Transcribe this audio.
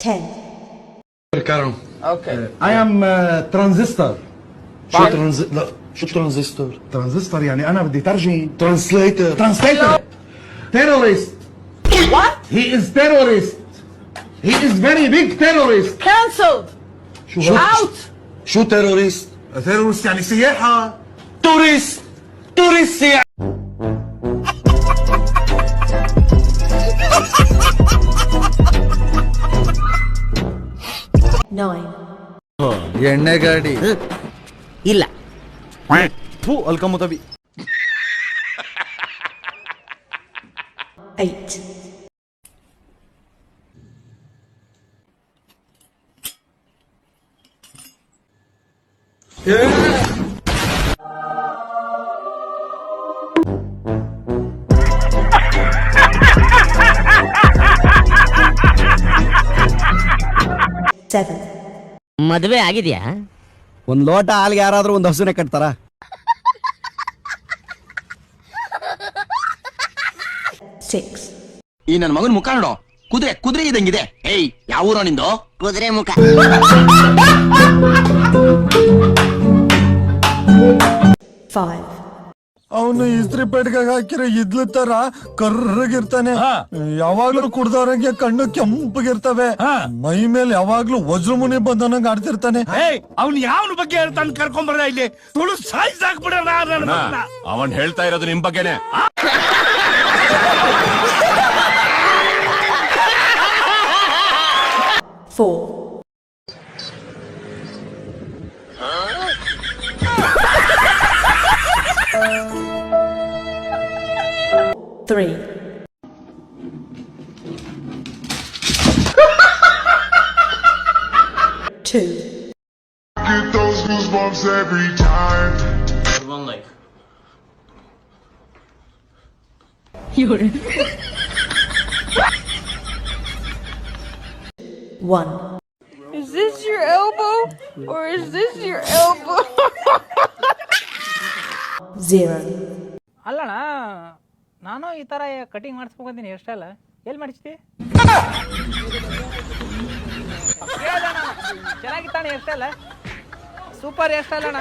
10. Karo. Okay. I am transistor. شو ترانزستور؟ ترانزستور يعني أنا بدي ترجم. ترانسليتر. Translator. Terrorist. What? He is terrorist. He is very big terrorist. Cancelled. شو Out. شو تيروريست؟ terrorist يعني سياحة. توريست يا 9. ಎಣ್ಣೆ ಗಾಡಿ ಇಲ್ಲ ಥೂ ಅಲ್ಕಮುತಬಿ 8. Seven. ಮದುವೆ ಆಗಿದ್ಯಾ? ಒಂದ್ ಲೋಟ ಹಾಲ್ಗೆ ಯಾರಾದ್ರೂ ಒಂದ್ ಹಸುನೆ ಕಟ್ತಾರ? 6. ಈ ನನ್ನ ಮಗನ ಮುಖ ನೋಡೋ, ಕುದುರೆ ಇದಂಗಿದೆ. ಏಯ್, ಯಾವ ಊರೋ ನಿಂದು? ಕುದುರೆ ಮುಖ. 5. ಅವನು ಇಸ್ತ್ರಿ ಪೆಟ್ಟಿಗೆ ಹಾಕಿರೋ ಇದ್ಲು ತರ ಕರ್ರಗಿರ್ತಾನೆ. ಯಾವಾಗ್ಲೂ ಕುಡ್ದವ್ರಂಗೆ ಕಣ್ಣು ಕೆಂಪಗಿರ್ತವೆ. ಮೈ ಮೇಲೆ ಯಾವಾಗ್ಲೂ ವಜ್ರಮುನಿ ಬಂದನಂಗ್ ಆಡ್ತಿರ್ತಾನೆ. ಅವ್ನು ಯಾವನ ಬಗ್ಗೆ ಹೇಳ್ತಾನೆ ಕರ್ಕೊಂಬರ ಇಲ್ಲಿ ತುಳು ಸಾಯಿಸಾಕ್ಬಿಡೋಣ. ಅವನ್ ಹೇಳ್ತಾ ಇರೋದು ನಿಮ್ ಬಗ್ಗೆನೆ. 4. 3. 2. Get those goosebumps every time. One leg. One. Is this your elbow? Or is this your elbow? 0. ಅಲ್ಲಣ್ಣ, ನಾನು ಈ ಥರ ಕಟಿಂಗ್ ಮಾಡಿಸ್ಬೇಕಂತೀನಿ. ಎಷ್ಟಲ್ಲ ಎಲ್ಲಿ ಮಾಡಿಸ್ತಿ? ಚೆನ್ನಾಗಿತ್ತಾನೆ. ಎಷ್ಟಲ್ಲ ಸೂಪರ್. ಎಷ್ಟಲ್ಲಣ್ಣ?